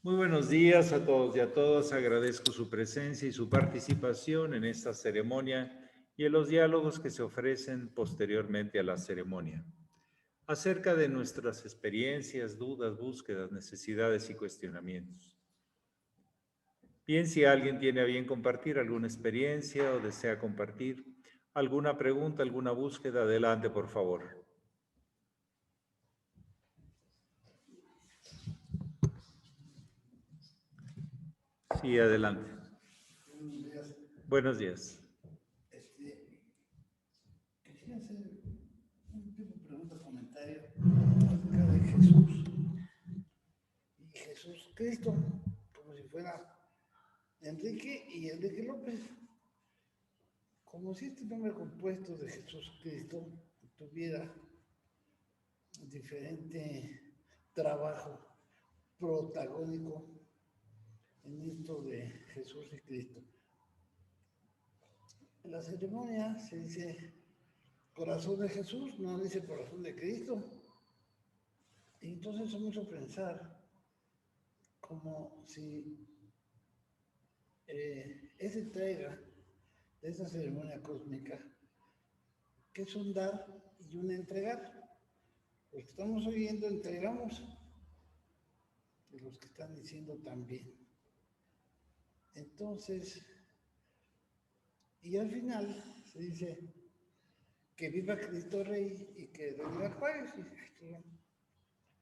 Muy buenos días a todos y a todas. Agradezco su presencia y su participación en esta ceremonia y en los diálogos que se ofrecen posteriormente a la ceremonia, acerca de nuestras experiencias, dudas, búsquedas, necesidades y cuestionamientos. Bien, si alguien tiene a bien compartir alguna experiencia o desea compartir alguna pregunta, alguna búsqueda, adelante, por favor. Sí, adelante. Buenos días. Buenos días. Quería hacer un tipo de pregunta, comentario acerca de Jesús. Y Jesús Cristo, como si fuera Enrique y Enrique López. Como si este nombre compuesto de Jesús Cristo tuviera diferente trabajo protagónico en esto de Jesús y Cristo. En la ceremonia se dice corazón de Jesús, no dice corazón de Cristo. Y entonces eso me hizo pensar como si esa entrega de esa ceremonia cósmica, que es un dar y un entregar. Los que estamos oyendo entregamos y los que están diciendo también. Entonces, y al final se dice que viva Cristo Rey y que reviva Juárez.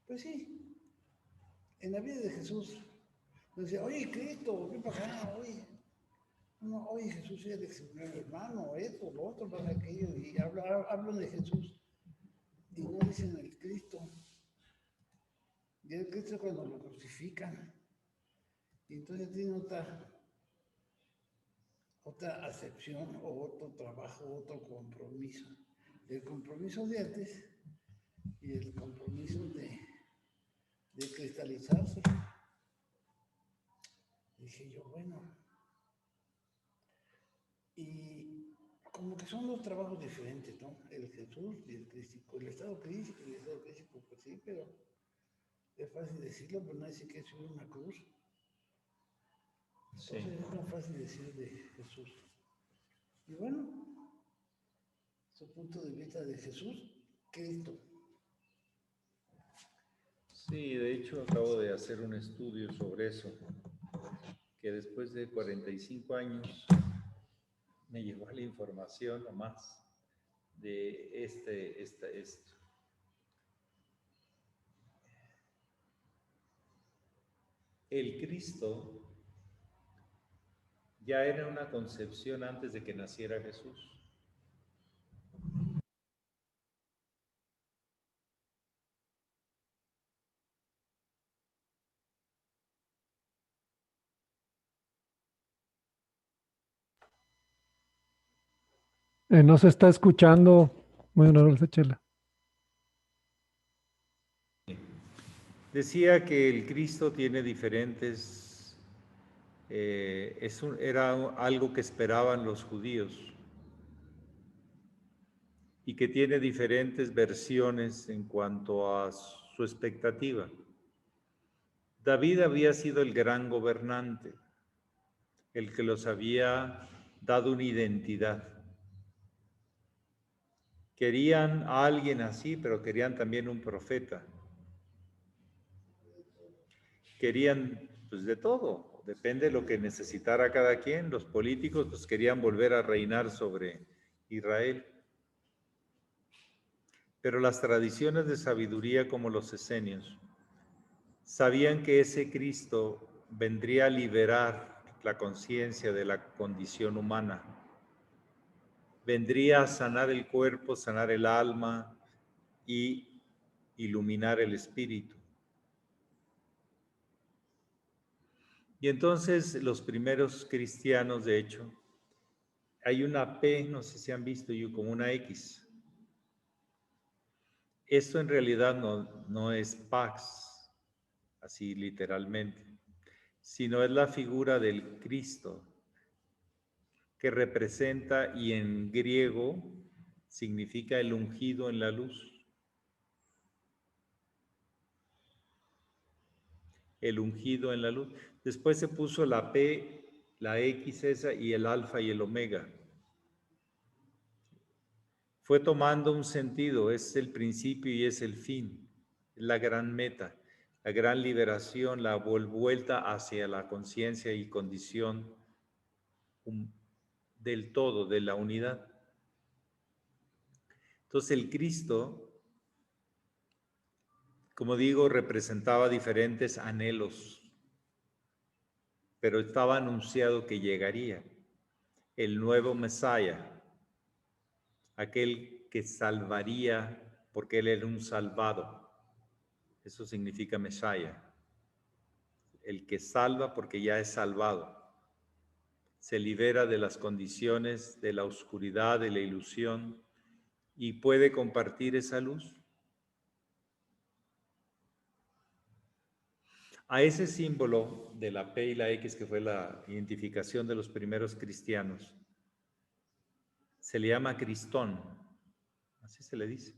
Pues sí, en la vida de Jesús, decía, oye Cristo, ¿qué pasa? Oye. No, oye, Jesús es mi hermano, esto, lo otro, para aquello, y hablan de Jesús y no dicen el Cristo. Y el Cristo cuando lo crucifican, y entonces tiene otra acepción o otro trabajo, otro compromiso. El compromiso de antes y el compromiso de cristalizarse. Dije yo, bueno, y como que son dos trabajos diferentes, ¿no? El Jesús y el crístico, el estado crístico y el estado crístico, pues sí, pero es fácil decirlo, pero no dice que es una cruz. Entonces sí. Es más fácil decir de Jesús. Y bueno, su punto de vista de Jesús, Cristo. Sí, de hecho acabo de hacer un estudio sobre eso, que después de 45 años me llegó la información o más de esto. El Cristo ya era una concepción antes de que naciera Jesús. No se está escuchando. Bueno, Dulce Chela. Decía que el Cristo tiene diferentes, era algo que esperaban los judíos y que tiene diferentes versiones en cuanto a su expectativa. David había sido el gran gobernante, el que los había dado una identidad. Querían a alguien así, pero querían también un profeta. Querían, pues, de todo, depende de lo que necesitara cada quien. Los políticos, pues, querían volver a reinar sobre Israel. Pero las tradiciones de sabiduría, como los esenios, sabían que ese Cristo vendría a liberar la conciencia de la condición humana. Vendría a sanar el cuerpo, sanar el alma y iluminar el espíritu. Y entonces los primeros cristianos, de hecho, hay una P, no sé si han visto, y como una X. Esto en realidad no es Pax, así literalmente, sino es la figura del Cristo, que representa, y en griego significa el ungido en la luz. el ungido en la luz. Después se puso la P, la X esa y el alfa y el omega. Fue tomando un sentido, es el principio y es el fin, es la gran meta, la gran liberación, la vuelta hacia la conciencia y condición del todo, de la unidad. Entonces el Cristo, como digo, representaba diferentes anhelos, pero estaba anunciado que llegaría el nuevo Mesías, aquel que salvaría, porque él era un salvado. Eso significa Mesías, el que salva porque ya es salvado. Se libera de las condiciones de la oscuridad, de la ilusión, y puede compartir esa luz. A ese símbolo de la P y la X, que fue la identificación de los primeros cristianos, se le llama Cristón, así se le dice.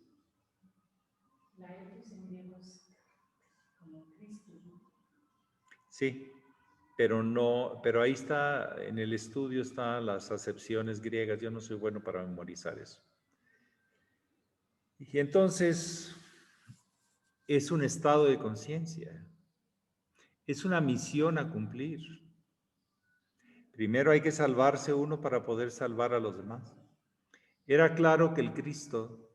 La X en griego es como Cristo, ¿no? Sí, pero ahí está, en el estudio están las acepciones griegas, yo no soy bueno para memorizar eso. Y entonces, es un estado de conciencia, es una misión a cumplir. Primero hay que salvarse uno para poder salvar a los demás. Era claro que el Cristo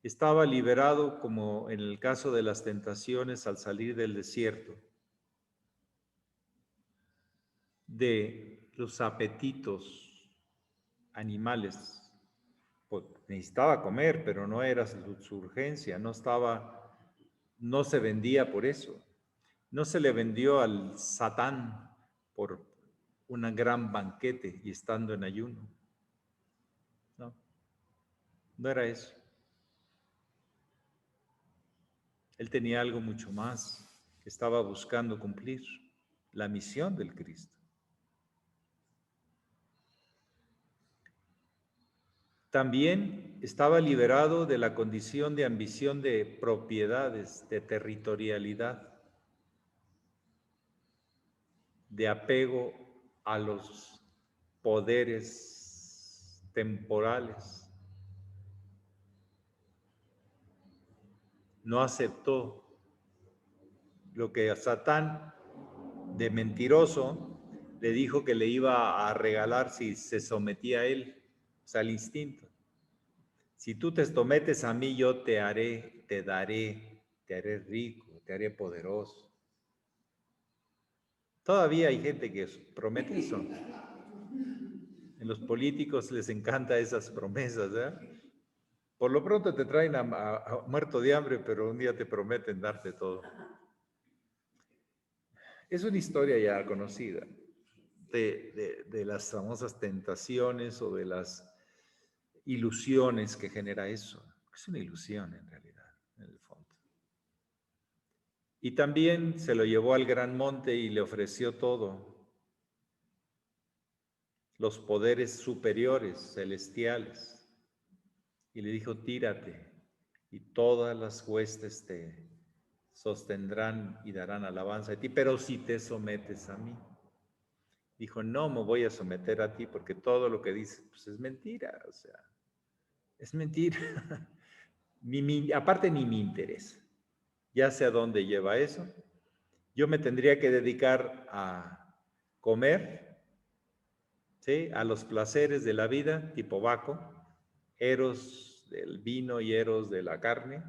estaba liberado, como en el caso de las tentaciones al salir del desierto, de los apetitos animales. Pues necesitaba comer, pero no era su urgencia, no se vendía por eso. No se le vendió al Satán por un gran banquete y estando en ayuno. No, no era eso. Él tenía algo mucho más que estaba buscando cumplir, la misión del Cristo. También estaba liberado de la condición de ambición de propiedades, de territorialidad, de apego a los poderes temporales. No aceptó lo que a Satán, de mentiroso, le dijo que le iba a regalar si se sometía a él, o sea, al instinto. Si tú te sometes a mí, yo te haré, te haré rico, te haré poderoso. Todavía hay gente que promete eso. En los políticos les encanta esas promesas, ¿eh? Por lo pronto te traen a muerto de hambre, pero un día te prometen darte todo. Es una historia ya conocida de las famosas tentaciones o de las ilusiones que genera eso. Es una ilusión en realidad, en el fondo. Y también se lo llevó al gran monte y le ofreció todo, los poderes superiores, celestiales, y le dijo, tírate, y todas las huestes te sostendrán y darán alabanza a ti, pero si te sometes a mí. Dijo, no me voy a someter a ti porque todo lo que dices pues es mentira, o sea, es mentira. Aparte ni me interesa. Ya sé a dónde lleva eso. Yo me tendría que dedicar a comer, ¿sí? A los placeres de la vida, tipo Baco, Eros del vino y Eros de la carne,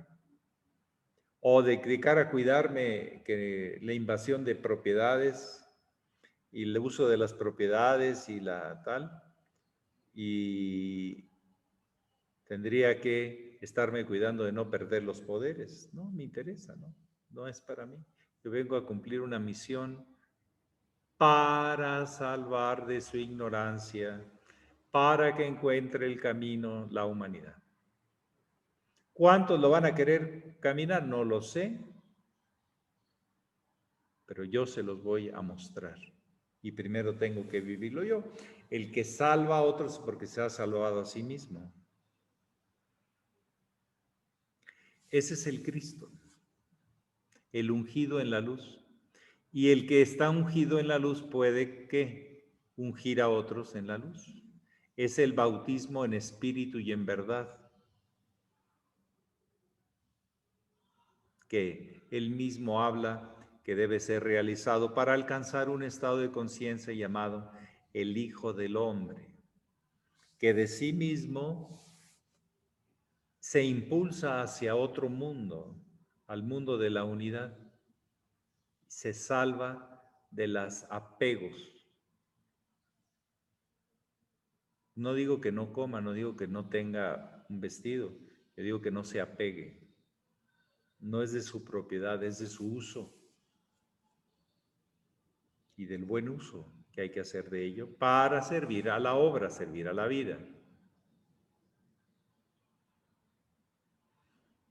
o dedicar a cuidarme que la invasión de propiedades y el uso de las propiedades y la tal, y tendría que estarme cuidando de no perder los poderes. No me interesa, ¿no? No es para mí. Yo vengo a cumplir una misión para salvar de su ignorancia, para que encuentre el camino la humanidad. ¿Cuántos lo van a querer caminar? No lo sé, pero yo se los voy a mostrar. Y primero tengo que vivirlo yo. El que salva a otros porque se ha salvado a sí mismo. Ese es el Cristo, el ungido en la luz. Y el que está ungido en la luz puede, ¿qué? Ungir a otros en la luz. Es el bautismo en espíritu y en verdad, que él mismo habla que debe ser realizado para alcanzar un estado de conciencia llamado el Hijo del Hombre, que de sí mismo se impulsa hacia otro mundo, al mundo de la unidad, se salva de los apegos. No digo que no coma, no digo que no tenga un vestido, yo digo que no se apegue. No es de su propiedad, es de su uso y del buen uso que hay que hacer de ello para servir a la obra, servir a la vida.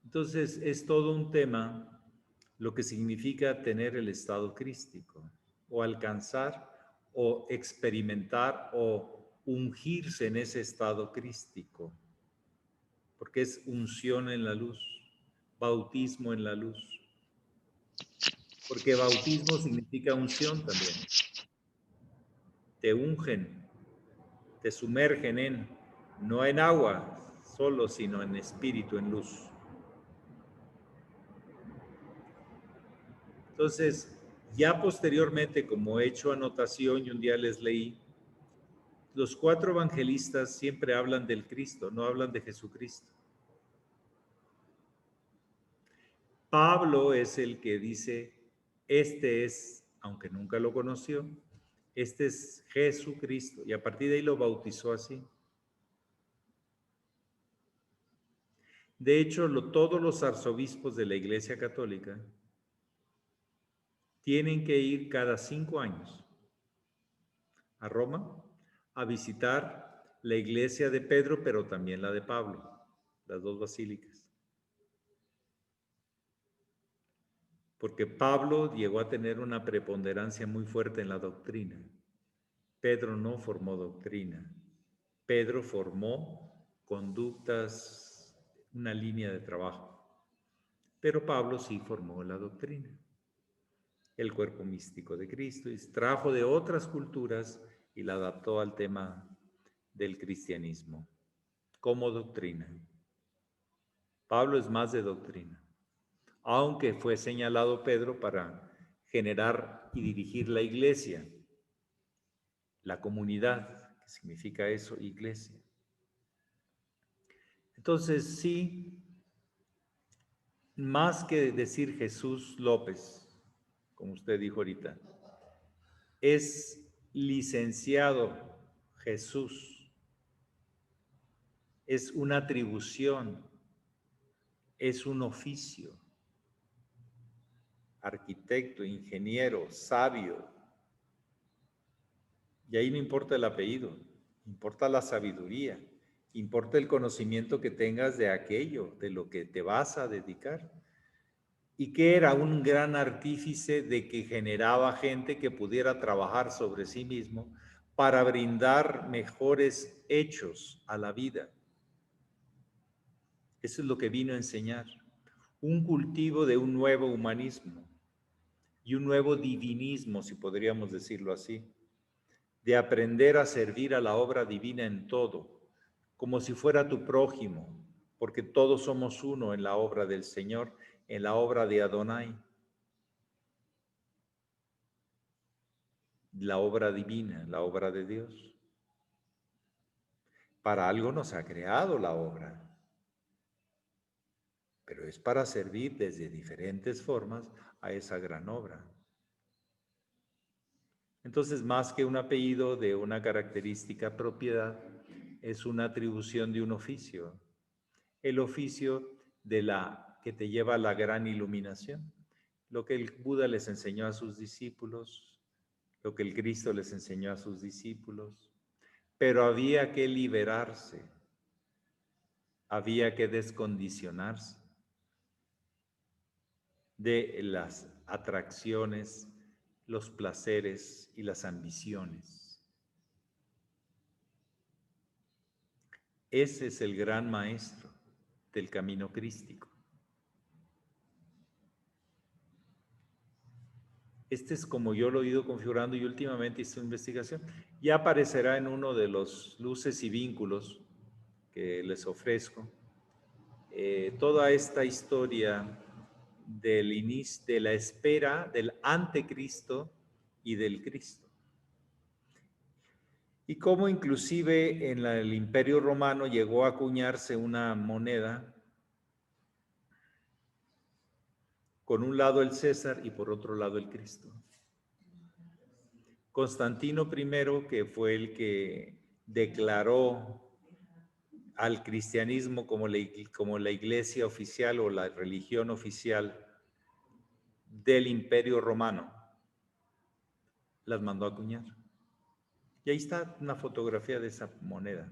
Entonces, es todo un tema lo que significa tener el estado crístico, o alcanzar, o experimentar, o ungirse en ese estado crístico, porque es unción en la luz, bautismo en la luz, porque bautismo significa unción también. Te ungen, te sumergen en, no en agua solo, sino en espíritu, en luz. Entonces, ya posteriormente, como he hecho anotación y un día les leí, los 4 evangelistas siempre hablan del Cristo, no hablan de Jesucristo. Pablo es el que dice, este es, aunque nunca lo conoció, este es Jesucristo, y a partir de ahí lo bautizó así. De hecho, todos los arzobispos de la Iglesia Católica tienen que ir cada 5 años a Roma a visitar la iglesia de Pedro, pero también la de Pablo, las 2 basílicas. Porque Pablo llegó a tener una preponderancia muy fuerte en la doctrina. Pedro no formó doctrina. Pedro formó conductas, una línea de trabajo. Pero Pablo sí formó la doctrina, el cuerpo místico de Cristo, y trajo de otras culturas y la adaptó al tema del cristianismo como doctrina. Pablo es más de doctrina, aunque fue señalado Pedro para generar y dirigir la iglesia, la comunidad, que significa eso, iglesia. Entonces, sí, más que decir Jesús López, como usted dijo ahorita, es licenciado Jesús, es una atribución, es un oficio. Arquitecto, ingeniero, sabio. Y ahí no importa el apellido, importa la sabiduría, importa el conocimiento que tengas de aquello, de lo que te vas a dedicar. Y que era un gran artífice de que generaba gente que pudiera trabajar sobre sí mismo para brindar mejores hechos a la vida. Eso es lo que vino a enseñar. Un cultivo de un nuevo humanismo y un nuevo divinismo, si podríamos decirlo así, de aprender a servir a la obra divina en todo, como si fuera tu prójimo, porque todos somos uno en la obra del Señor, en la obra de Adonai, la obra divina, la obra de Dios. Para algo nos ha creado la obra, pero es para servir desde diferentes formas a esa gran obra. Entonces, más que un apellido de una característica propiedad, es una atribución de un oficio. El oficio de la que te lleva a la gran iluminación. Lo que el Buda les enseñó a sus discípulos, lo que el Cristo les enseñó a sus discípulos. Pero había que liberarse, había que descondicionarse de las atracciones, los placeres y las ambiciones. Ese es el gran maestro del camino crístico. Este es como yo lo he ido configurando y últimamente hice una investigación. Ya aparecerá en uno de los luces y vínculos que les ofrezco. Toda esta historia del inicio, de la espera del antecristo y del Cristo. Y cómo inclusive en el Imperio Romano llegó a acuñarse una moneda con un lado el César y por otro lado el Cristo. Constantino I, que fue el que declaró al cristianismo como la iglesia oficial o la religión oficial del Imperio Romano, las mandó a acuñar. Y ahí está una fotografía de esa moneda.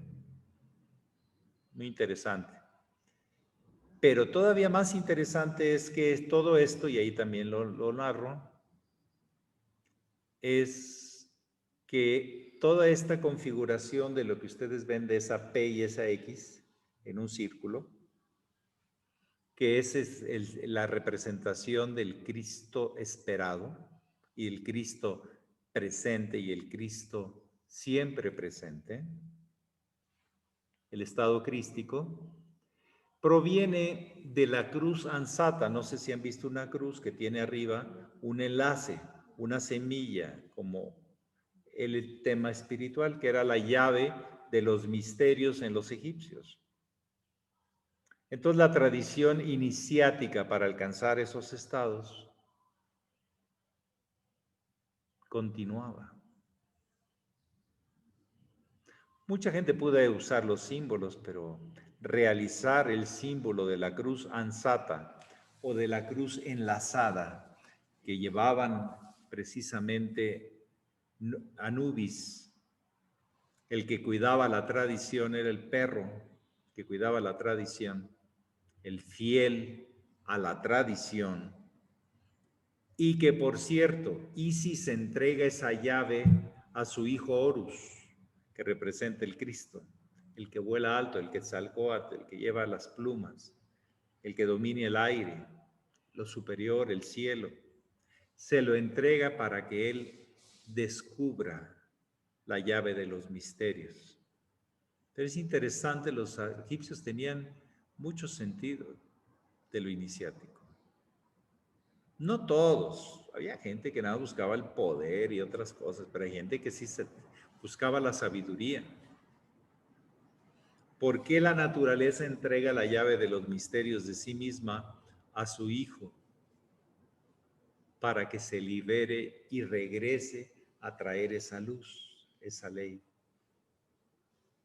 Muy interesante. Pero todavía más interesante es que todo esto, y ahí también lo narro, es que toda esta configuración de lo que ustedes ven de esa P y esa X en un círculo, que es la representación del Cristo esperado y el Cristo presente y el Cristo siempre presente, el estado crístico, proviene de la cruz ansata. No sé si han visto una cruz que tiene arriba un enlace, una semilla, como el tema espiritual, que era la llave de los misterios en los egipcios. Entonces la tradición iniciática para alcanzar esos estados continuaba. Mucha gente puede usar los símbolos, pero realizar el símbolo de la cruz ansata o de la cruz enlazada que llevaban precisamente Anubis, el que cuidaba la tradición, era el perro que cuidaba la tradición, el fiel a la tradición, y que por cierto, Isis entrega esa llave a su hijo Horus, que representa el Cristo, el que vuela alto, el Quetzalcóatl, el que lleva las plumas, el que domina el aire, lo superior, el cielo. Se lo entrega para que él descubra la llave de los misterios. Pero es interesante, los egipcios tenían mucho sentido de lo iniciático. No todos, había gente que nada buscaba el poder y otras cosas, pero hay gente que sí buscaba la sabiduría. ¿Por qué la naturaleza entrega la llave de los misterios de sí misma a su hijo? Para que se libere y regrese a traer esa luz, esa ley.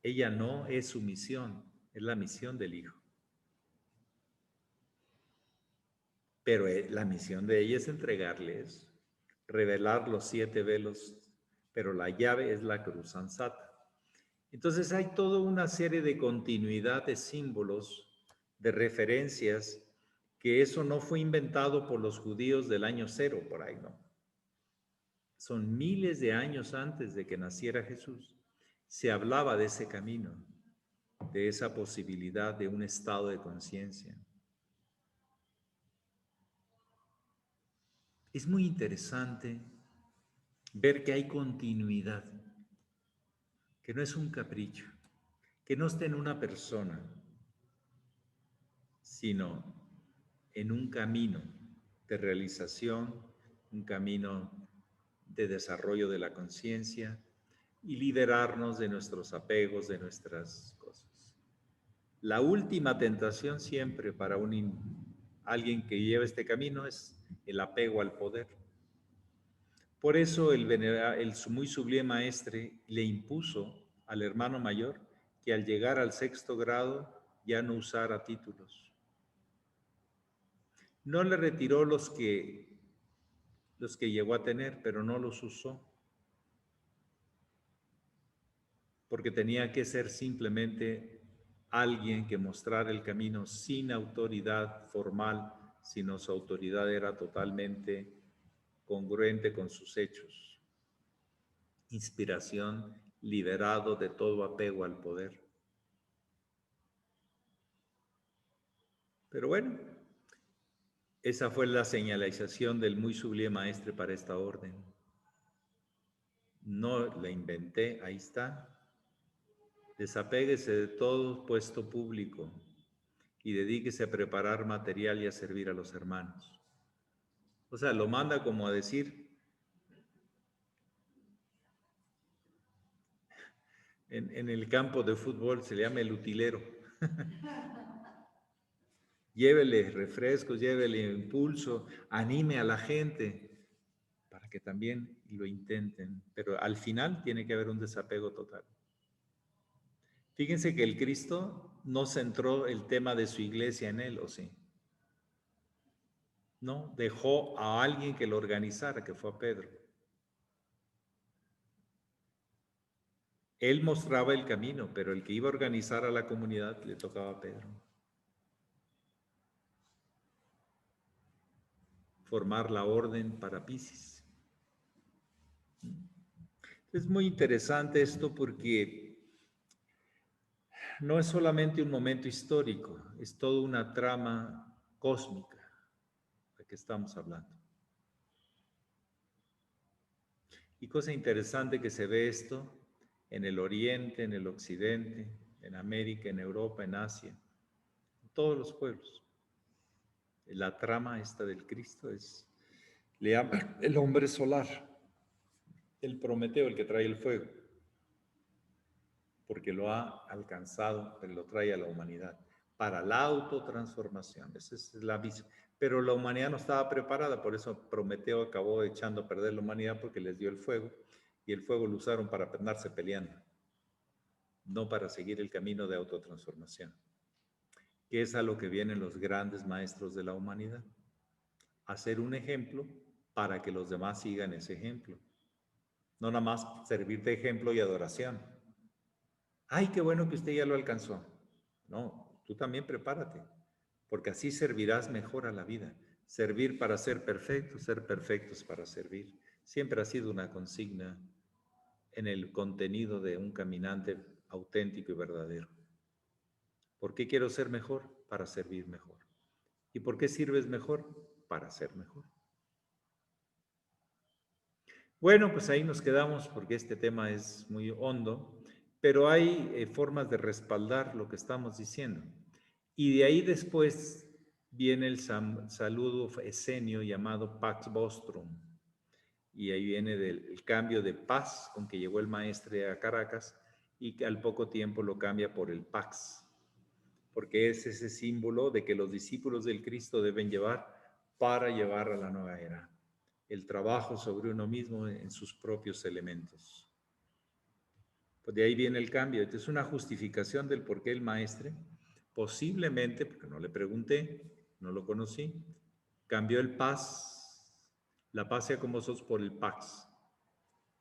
Ella no es su misión, es la misión del hijo. Pero la misión de ella es entregarles, revelar los 7 velos, pero la llave es la cruz ansata. Entonces hay toda una serie de continuidad de símbolos, de referencias, que eso no fue inventado por los judíos del año 0, por ahí, ¿no? Son miles de años antes de que naciera Jesús. Se hablaba de ese camino, de esa posibilidad de un estado de conciencia. Es muy interesante ver que hay continuidad, que no es un capricho, que no está en una persona, sino en un camino de realización, un camino de desarrollo de la conciencia y liberarnos de nuestros apegos, de nuestras cosas. La última tentación siempre para alguien que lleva este camino es el apego al poder. Por eso el muy sublime maestre le impuso al hermano mayor que al llegar al 6º grado ya no usara títulos. No le retiró los que llegó a tener, pero no los usó, porque tenía que ser simplemente alguien que mostrara el camino sin autoridad formal, sino su autoridad era totalmente congruente con sus hechos. Inspiración, liberado de todo apego al poder. Pero bueno, Esa fue la señalización del muy sublime maestre para esta orden. No la inventé, ahí está. Desapéguese de todo puesto público y dedíquese a preparar material y a servir a los hermanos. O sea, lo manda como a decir, en el campo de fútbol se le llama el utilero. Llévele refrescos, llévele impulso, anime a la gente para que también lo intenten. Pero al final tiene que haber un desapego total. Fíjense que el Cristo no centró el tema de su iglesia en él, ¿o sí? No, dejó a alguien que lo organizara, que fue a Pedro. Él mostraba el camino, pero el que iba a organizar a la comunidad le tocaba a Pedro. Formar la orden para Piscis. Es muy interesante esto porque no es solamente un momento histórico, es toda una trama cósmica de que estamos hablando. Y cosa interesante que se ve esto en el Oriente, en el Occidente, en América, en Europa, en Asia, en todos los pueblos. La trama esta del Cristo le llaman el hombre solar, el Prometeo, el que trae el fuego, porque lo ha alcanzado, pero lo trae a la humanidad para la autotransformación. Esa es la visión. Pero la humanidad no estaba preparada, por eso Prometeo acabó echando a perder la humanidad porque les dio el fuego, y el fuego lo usaron para andarse peleando, no para seguir el camino de autotransformación, que es a lo que vienen los grandes maestros de la humanidad. Hacer un ejemplo para que los demás sigan ese ejemplo. No nada más servir de ejemplo y adoración. Ay, qué bueno que usted ya lo alcanzó. No, tú también prepárate, porque así servirás mejor a la vida. Servir para ser perfectos para servir. Siempre ha sido una consigna en el contenido de un caminante auténtico y verdadero. ¿Por qué quiero ser mejor? Para servir mejor. ¿Y por qué sirves mejor? Para ser mejor. Bueno, pues ahí nos quedamos porque este tema es muy hondo, pero hay formas de respaldar lo que estamos diciendo. Y de ahí después viene el saludo esenio llamado Pax Vostrum. Y ahí viene el cambio de paz con que llegó el maestre a Caracas y que al poco tiempo lo cambia por el Pax, porque es ese símbolo de que los discípulos del Cristo deben llevar para llevar a la nueva era. El trabajo sobre uno mismo en sus propios elementos. Pues de ahí viene el cambio. Entonces es una justificación del por qué el maestre, posiblemente, porque no le pregunté, no lo conocí, cambió el paz, la paz sea con vosotros por el pax,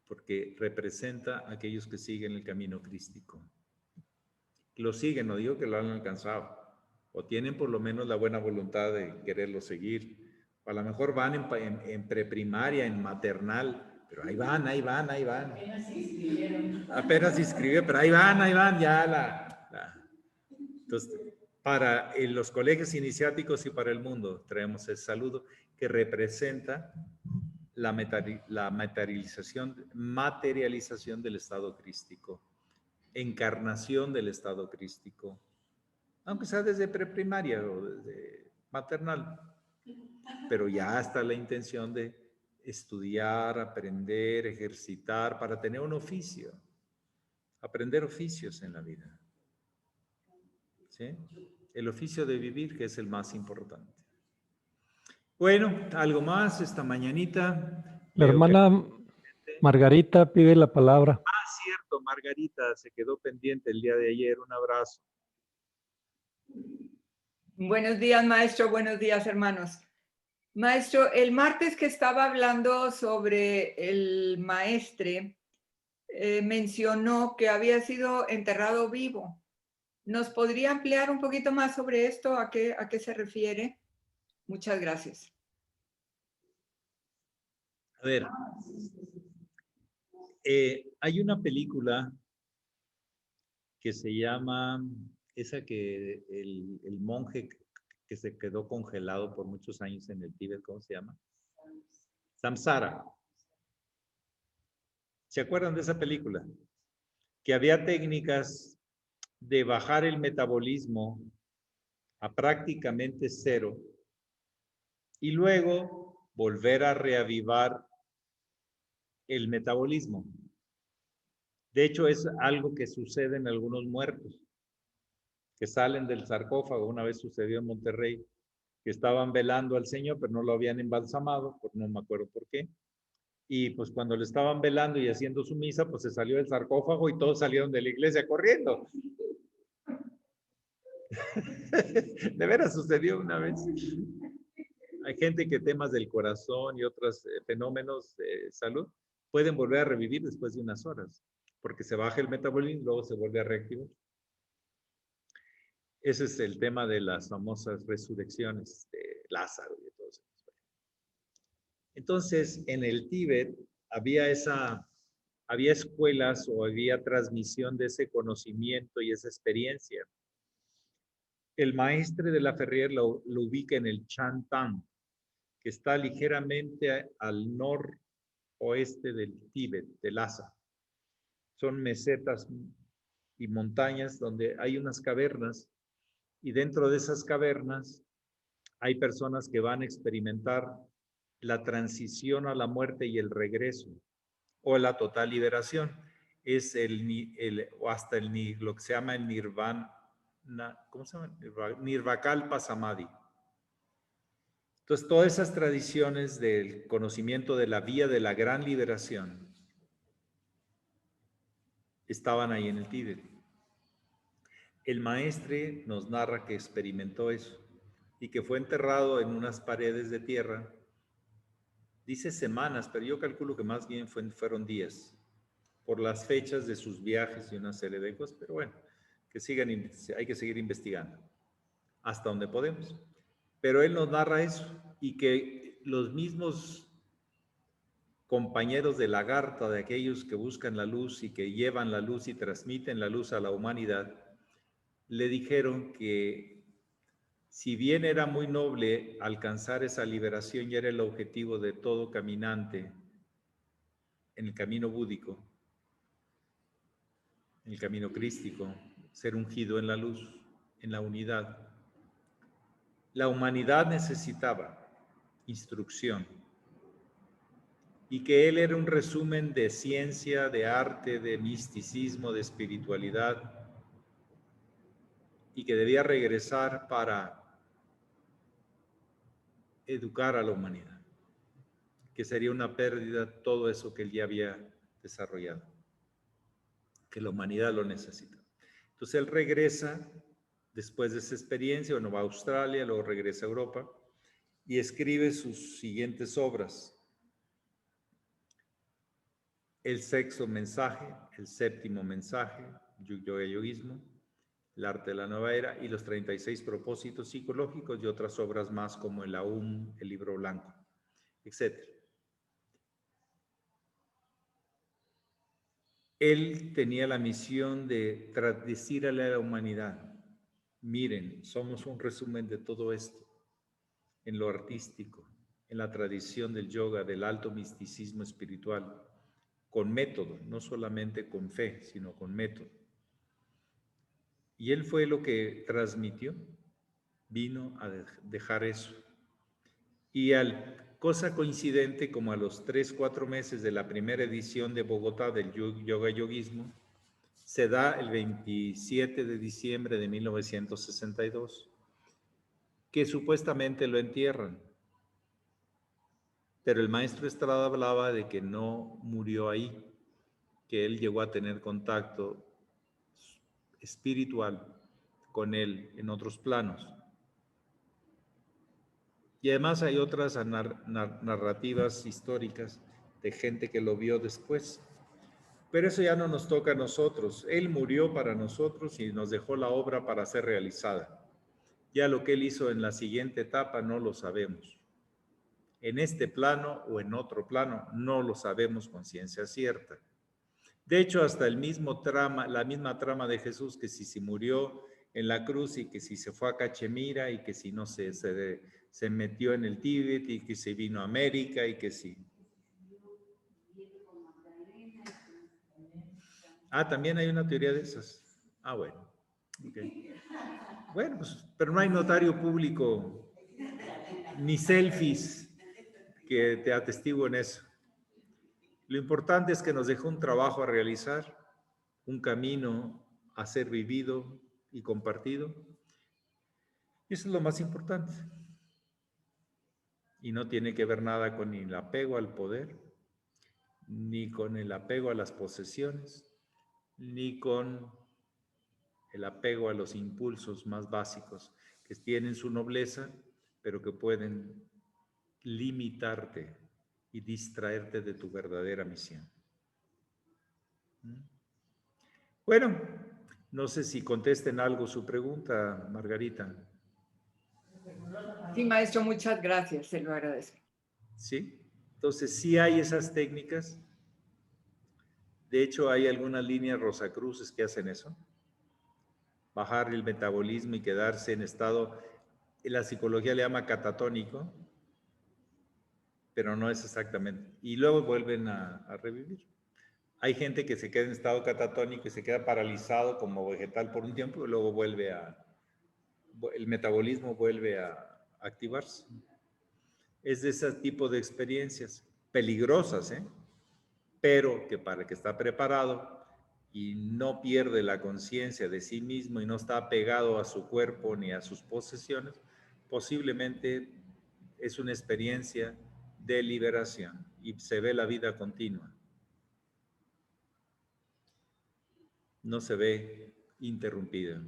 porque representa a aquellos que siguen el camino crístico. Lo siguen, no digo que lo han alcanzado, o tienen por lo menos la buena voluntad de quererlo seguir. A lo mejor van en preprimaria, en maternal, pero ahí van. Apenas se inscribieron. Apenas se inscribió, pero ahí van, ya Entonces, para los colegios iniciáticos y para el mundo, traemos el saludo que representa la materialización del estado crístico, encarnación del estado crístico, aunque sea desde preprimaria o desde maternal, pero ya está la intención de estudiar, aprender, ejercitar para tener un oficio, aprender oficios en la vida, ¿sí? El oficio de vivir, que es el más importante. Bueno, algo más esta mañanita. La Veo que... hermana Margarita pide la palabra. Cierto, Margarita se quedó pendiente el día de ayer. Un abrazo. Buenos días, maestro. Buenos días, hermanos. Maestro, el martes que estaba hablando sobre el maestre, mencionó que había sido enterrado vivo. ¿Nos podría ampliar un poquito más sobre esto? ¿A qué se refiere? Muchas gracias. A ver, hay una película que se llama, esa que el monje que se quedó congelado por muchos años en el Tíbet, ¿cómo se llama? Samsara. ¿Se acuerdan de esa película? Que había técnicas de bajar el metabolismo a prácticamente cero y luego volver a reavivar el metabolismo. De hecho, es algo que sucede en algunos muertos que salen del sarcófago. Una vez sucedió en Monterrey, que estaban velando al Señor, pero no lo habían embalsamado, no me acuerdo por qué. Y pues cuando le estaban velando y haciendo su misa, pues se salió del sarcófago y todos salieron de la iglesia corriendo. De veras sucedió una vez. Hay gente que temas del corazón y otros fenómenos de salud pueden volver a revivir después de unas horas, porque se baja el metabolismo y luego se vuelve a reactivar. Ese es el tema de las famosas resurrecciones de Lázaro y de todo eso. Entonces, en el Tíbet había escuelas o había transmisión de ese conocimiento y esa experiencia. El maestre de la Ferrier lo ubica en el Chantan, que está ligeramente al noroeste del Tíbet, de Lhasa. Son mesetas y montañas donde hay unas cavernas, y dentro de esas cavernas hay personas que van a experimentar la transición a la muerte y el regreso, o la total liberación. Es o hasta lo que se llama el nirvana, ¿cómo se llama? Nirvakalpa Samadhi. Entonces, todas esas tradiciones del conocimiento de la vía de la gran liberación estaban ahí en el Tíbet. El maestre nos narra que experimentó eso y que fue enterrado en unas paredes de tierra. Dice semanas, pero yo calculo que más bien fueron días, por las fechas de sus viajes y una serie de cosas, pero bueno, hay que seguir investigando hasta donde podemos. Pero él nos narra eso, y que los mismos compañeros de lagarta, de aquellos que buscan la luz y que llevan la luz y transmiten la luz a la humanidad, le dijeron que si bien era muy noble alcanzar esa liberación y era el objetivo de todo caminante en el camino búdico, en el camino crístico, ser ungido en la luz, en la unidad, la humanidad necesitaba instrucción, y que él era un resumen de ciencia, de arte, de misticismo, de espiritualidad, y que debía regresar para educar a la humanidad, que sería una pérdida todo eso que él ya había desarrollado, que la humanidad lo necesita. Entonces él regresa después de esa experiencia, bueno, va a Australia, luego regresa a Europa y escribe sus siguientes obras. El sexto mensaje, el séptimo mensaje, Yoga Yogismo, el arte de la nueva era y los 36 propósitos psicológicos y otras obras más como el Aum, el libro blanco, etc. Él tenía la misión de decirle a la humanidad, miren, somos un resumen de todo esto, en lo artístico, en la tradición del yoga, del alto misticismo espiritual, con método, no solamente con fe, sino con método. Y él fue lo que transmitió, vino a dejar eso. Y cosa coincidente, como a los 3-4 meses de la primera edición de Bogotá del Yoga Yogismo, se da el 27 de diciembre de 1962, que supuestamente lo entierran. Pero el maestro Estrada hablaba de que no murió ahí, que él llegó a tener contacto espiritual con él en otros planos. Y además hay otras narrativas históricas de gente que lo vio después. Pero eso ya no nos toca a nosotros. Él murió para nosotros y nos dejó la obra para ser realizada. Ya lo que él hizo en la siguiente etapa no lo sabemos. En este plano o en otro plano no lo sabemos con ciencia cierta. De hecho, hasta la misma trama de Jesús, que si se murió en la cruz y que si se fue a Cachemira y que si no se metió en el Tíbet y que se vino a América y que sí. Ah, también hay una teoría de esas. Ah, bueno. Okay. Bueno, pues, pero no hay notario público ni selfies que te atestiguen eso. Lo importante es que nos dejó un trabajo a realizar, un camino a ser vivido y compartido. Eso es lo más importante. Y no tiene que ver nada con el apego al poder, ni con el apego a las posesiones, ni con el apego a los impulsos más básicos que tienen su nobleza, pero que pueden limitarte y distraerte de tu verdadera misión. Bueno, no sé si contesten algo su pregunta, Margarita. Sí, maestro, muchas gracias, se lo agradezco. ¿Sí? Entonces, sí hay esas técnicas. De hecho, hay algunas líneas rosacruces que hacen eso. Bajar el metabolismo y quedarse en estado, la psicología le llama catatónico, pero no es exactamente. Y luego vuelven a revivir. Hay gente que se queda en estado catatónico y se queda paralizado como vegetal por un tiempo y luego el metabolismo vuelve a activarse. Es de ese tipo de experiencias peligrosas, pero que para el que está preparado y no pierde la conciencia de sí mismo y no está apegado a su cuerpo ni a sus posesiones, posiblemente es una experiencia de liberación y se ve la vida continua. No se ve interrumpida.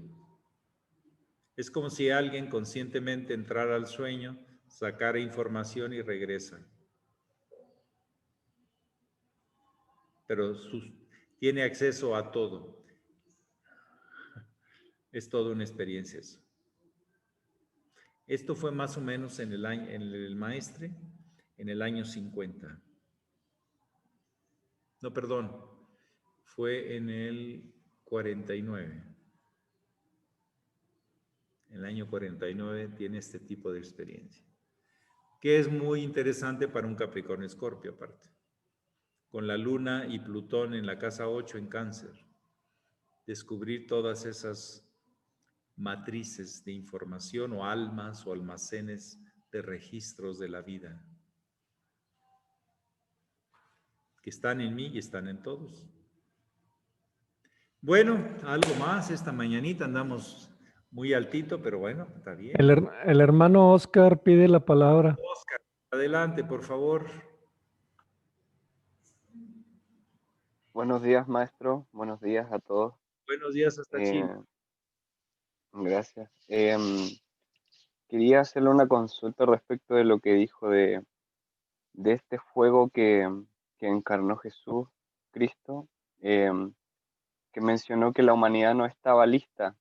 Es como si alguien conscientemente entrara al sueño, sacara información y regresa. Pero tiene acceso a todo. Es toda una experiencia eso. Esto fue más o menos en el maestre, en el año 50. No, perdón, fue en el 49. En el año 49 tiene este tipo de experiencia, que es muy interesante para un Capricornio Escorpio aparte, con la Luna y Plutón en la casa 8 en Cáncer. Descubrir todas esas matrices de información o almas o almacenes de registros de la vida que están en mí y están en todos. Bueno, algo más esta mañanita, andamos muy altito, pero bueno, está bien. El hermano Oscar pide la palabra. Oscar, adelante, por favor. Buenos días, maestro. Buenos días a todos. Buenos días hasta Chile. Gracias. Quería hacerle una consulta respecto de lo que dijo de este fuego que encarnó Jesús, Cristo, que mencionó que la humanidad no estaba lista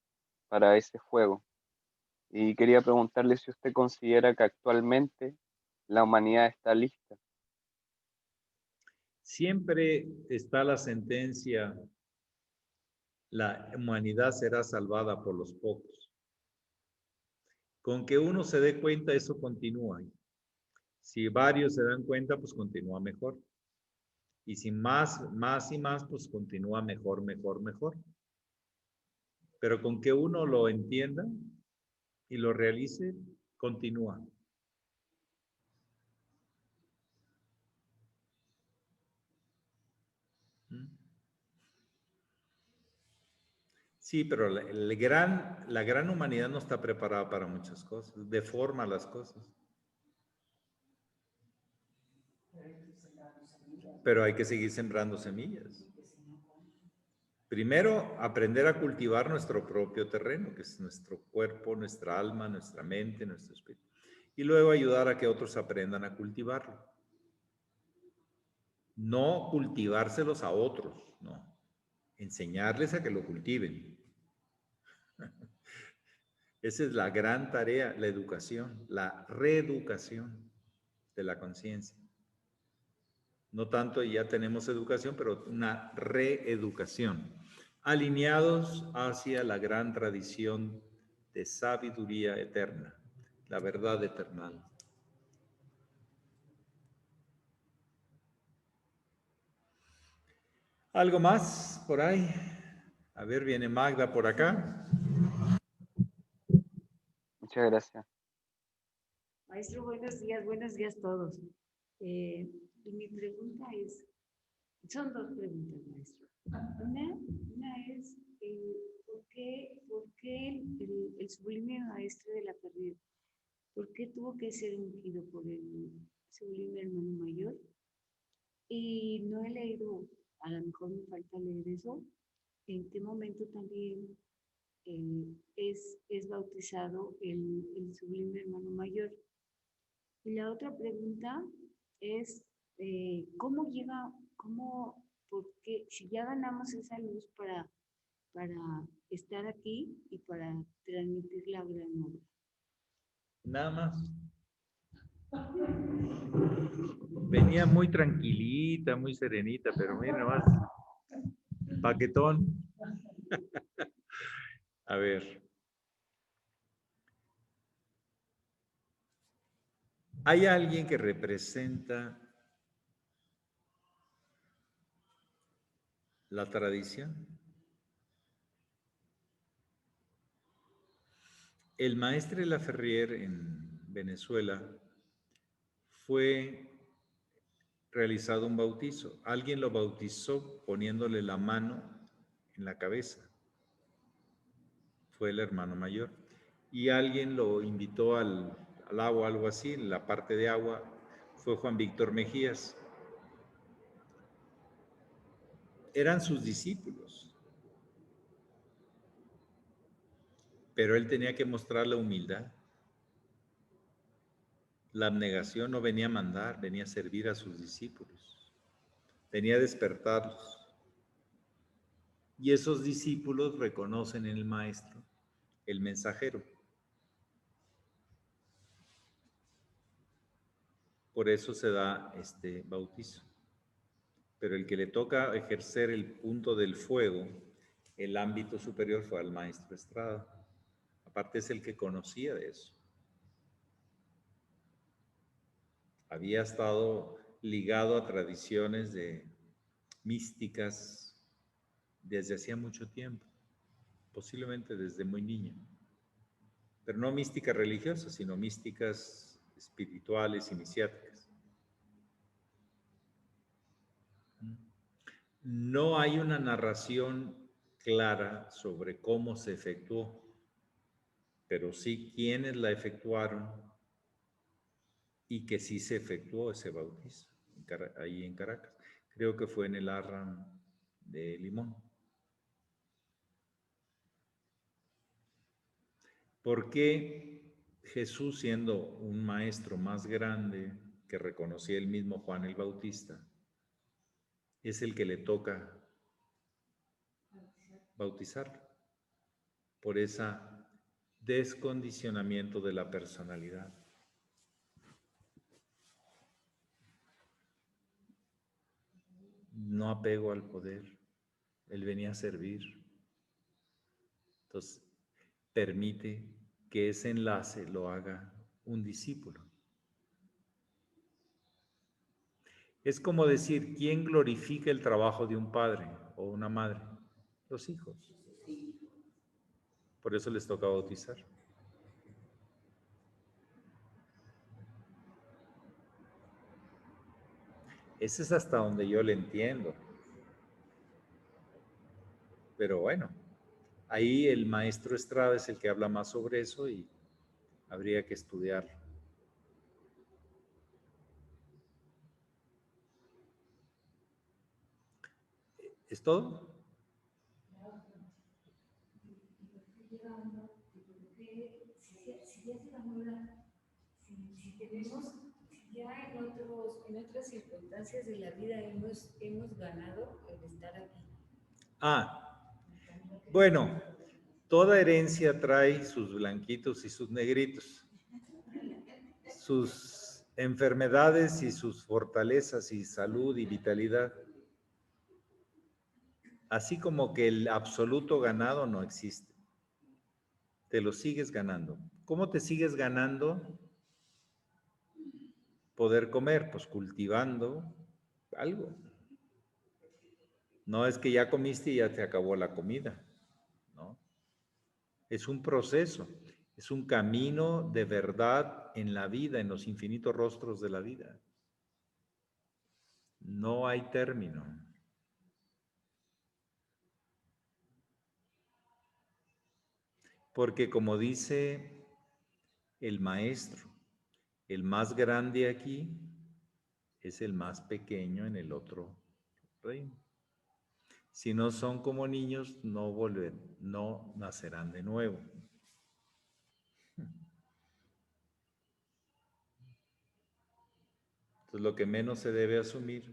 para ese fuego. Y quería preguntarle si usted considera que actualmente la humanidad está lista. Siempre está la sentencia, la humanidad será salvada por los pocos. Con que uno se dé cuenta, eso continúa. Si varios se dan cuenta, pues continúa mejor. Y si más y más, pues continúa mejor, mejor, mejor. Pero con que uno lo entienda y lo realice, continúa. Sí, pero la gran humanidad no está preparada para muchas cosas, deforma las cosas. Pero hay que seguir sembrando semillas. Primero, aprender a cultivar nuestro propio terreno, que es nuestro cuerpo, nuestra alma, nuestra mente, nuestro espíritu. Y luego ayudar a que otros aprendan a cultivarlo. No cultivárselos a otros, no. Enseñarles a que lo cultiven. Esa es la gran tarea, la educación, la reeducación de la conciencia. No tanto ya tenemos educación, pero una reeducación. alineados hacia la gran tradición de sabiduría eterna, la verdad eterna. ¿Algo más por ahí? A ver, viene Magda por acá. Muchas gracias. Maestro, buenos días todos. Y mi pregunta es, son dos preguntas, maestro. Una es, ¿por qué el sublime maestre de la Ferrier, por qué tuvo que ser ungido por el sublime hermano mayor? Y no he leído, a lo mejor me falta leer eso, en qué momento también es bautizado el sublime hermano mayor. Y la otra pregunta es, por qué, si ya ganamos esa luz para estar aquí y para transmitir la gran obra? Nada más. Venía muy tranquilita, muy serenita, pero mira nomás. Paquetón. A ver. ¿Hay alguien que representa la tradición? El maestre Laferrier en Venezuela fue realizado un bautizo. Alguien lo bautizó poniéndole la mano en la cabeza. Fue el hermano mayor. Y alguien lo invitó al agua, algo así, en la parte de agua, fue Juan Víctor Mejías. Eran sus discípulos. Pero él tenía que mostrar la humildad. La abnegación no venía a mandar, venía a servir a sus discípulos. Venía a despertarlos. Y esos discípulos reconocen en el maestro el mensajero. Por eso se da este bautizo. Pero el que le toca ejercer el punto del fuego, el ámbito superior, fue al maestro Estrada. Aparte es el que conocía de eso. Había estado ligado a tradiciones de místicas desde hacía mucho tiempo, posiblemente desde muy niño. Pero no místicas religiosas, sino místicas espirituales, iniciáticas. No hay una narración clara sobre cómo se efectuó, pero sí quiénes la efectuaron y que sí se efectuó ese bautizo ahí en Caracas. Creo que fue en el Arram de Limón. ¿Por qué Jesús, siendo un maestro más grande que reconocía el mismo Juan el Bautista, es el que le toca bautizar? Por ese descondicionamiento de la personalidad. No apego al poder, él venía a servir. Entonces, permite que ese enlace lo haga un discípulo. Es como decir, ¿quién glorifica el trabajo de un padre o una madre? Los hijos. Por eso les toca bautizar. Ese es hasta donde yo le entiendo. Pero bueno, ahí el maestro Estrada es el que habla más sobre eso y habría que estudiarlo. ¿Es todo? Si ya en otras circunstancias de la vida hemos ganado el estar aquí. Bueno, toda herencia trae sus blanquitos y sus negritos, sus enfermedades y sus fortalezas y salud y vitalidad. Así como que el absoluto ganado no existe. Te lo sigues ganando. ¿Cómo te sigues ganando poder comer? Pues cultivando algo. No es que ya comiste y ya te acabó la comida, ¿no? Es un proceso, es un camino de verdad en la vida, en los infinitos rostros de la vida. No hay término. Porque como dice el maestro, el más grande aquí es el más pequeño en el otro reino. Si no son como niños, no nacerán de nuevo. Entonces, lo que menos se debe asumir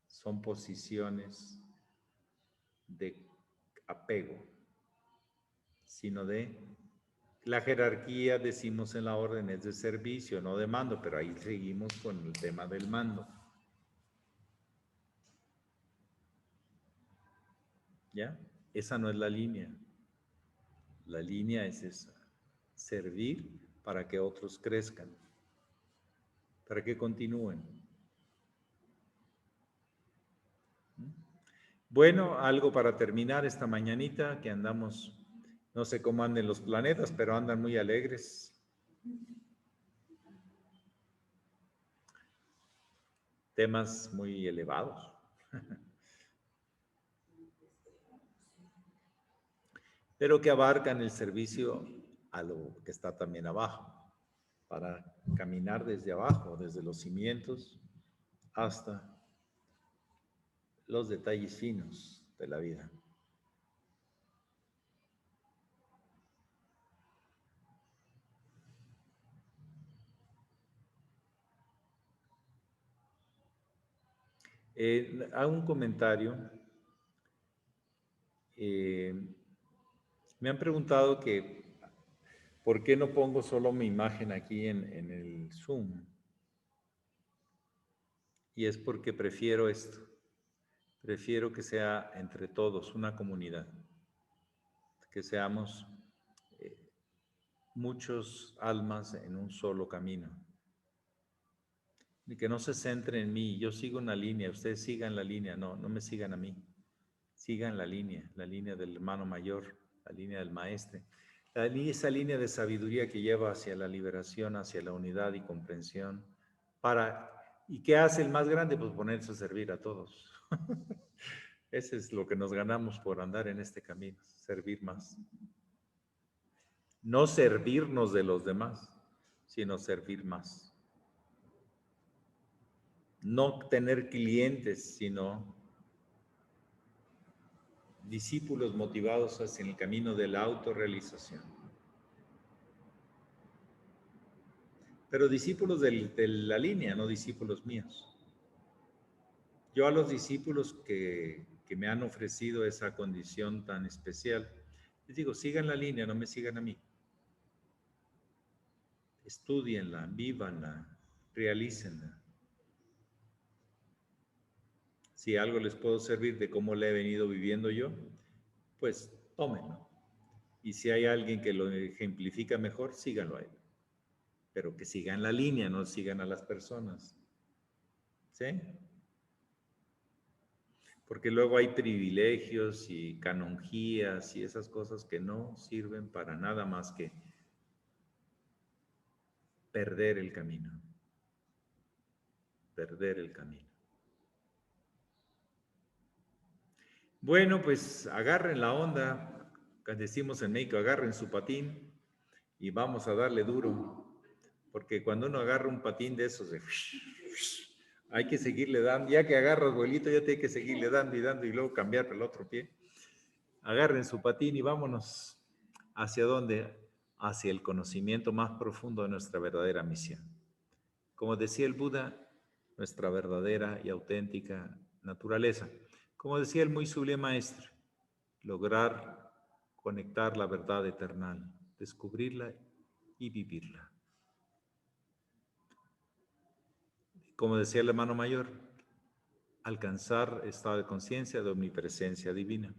son posiciones de apego, sino de la jerarquía, decimos en la orden, es de servicio, no de mando, pero ahí seguimos con el tema del mando. ¿Ya? Esa no es la línea. La línea es esa, servir para que otros crezcan, para que continúen. Bueno, algo para terminar esta mañanita, que andamos, no sé cómo anden los planetas, pero andan muy alegres. Temas muy elevados. Pero que abarcan el servicio a lo que está también abajo, para caminar desde abajo, desde los cimientos hasta los detalles finos de la vida. Hago un comentario. Me han preguntado que ¿por qué no pongo solo mi imagen aquí en el Zoom? Y es porque prefiero esto. Prefiero que sea entre todos una comunidad. Que seamos muchos almas en un solo camino. Y que no se centre en mí. Yo sigo una línea, ustedes sigan la línea. No, no me sigan a mí. Sigan la línea del hermano mayor, la línea del maestre. Esa línea de sabiduría que lleva hacia la liberación, hacia la unidad y comprensión. ¿Y qué hace el más grande? Pues ponerse a servir a todos. Ese es lo que nos ganamos por andar en este camino, servir más. No servirnos de los demás, sino servir más. No tener clientes, sino discípulos motivados hacia el camino de la autorrealización. Pero discípulos de la línea, no discípulos míos. Yo a los discípulos que me han ofrecido esa condición tan especial, les digo, sigan la línea, no me sigan a mí. Estúdienla, vívanla, realícenla. Si algo les puedo servir de cómo la he venido viviendo yo, pues tómenlo. Y si hay alguien que lo ejemplifica mejor, síganlo a él. Pero que sigan la línea, no sigan a las personas. ¿Sí? Porque luego hay privilegios y canonjías y esas cosas que no sirven para nada más que perder el camino. Perder el camino. Bueno, pues agarren la onda, decimos en México, agarren su patín y vamos a darle duro. Porque cuando uno agarra un patín de esos, hay que seguirle dando. Ya que agarras, abuelito, ya tiene que seguirle dando y luego cambiar para el otro pie. Agarren su patín y vámonos. ¿Hacia dónde? Hacia el conocimiento más profundo de nuestra verdadera misión. Como decía el Buda, nuestra verdadera y auténtica naturaleza. Como decía el muy sublime maestro, lograr conectar la verdad eterna, descubrirla y vivirla. Como decía el hermano mayor, alcanzar estado de conciencia de omnipresencia divina.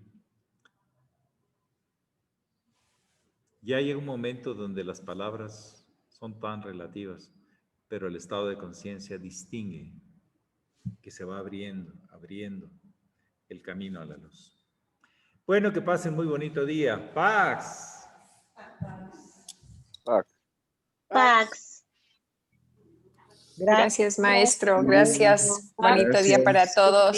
Ya llega un momento donde las palabras son tan relativas, pero el estado de conciencia distingue que se va abriendo el camino a la luz. Bueno, que pasen muy bonito día. Pax. Pax. Pax. Gracias, maestro. Gracias. Bonito día para todos.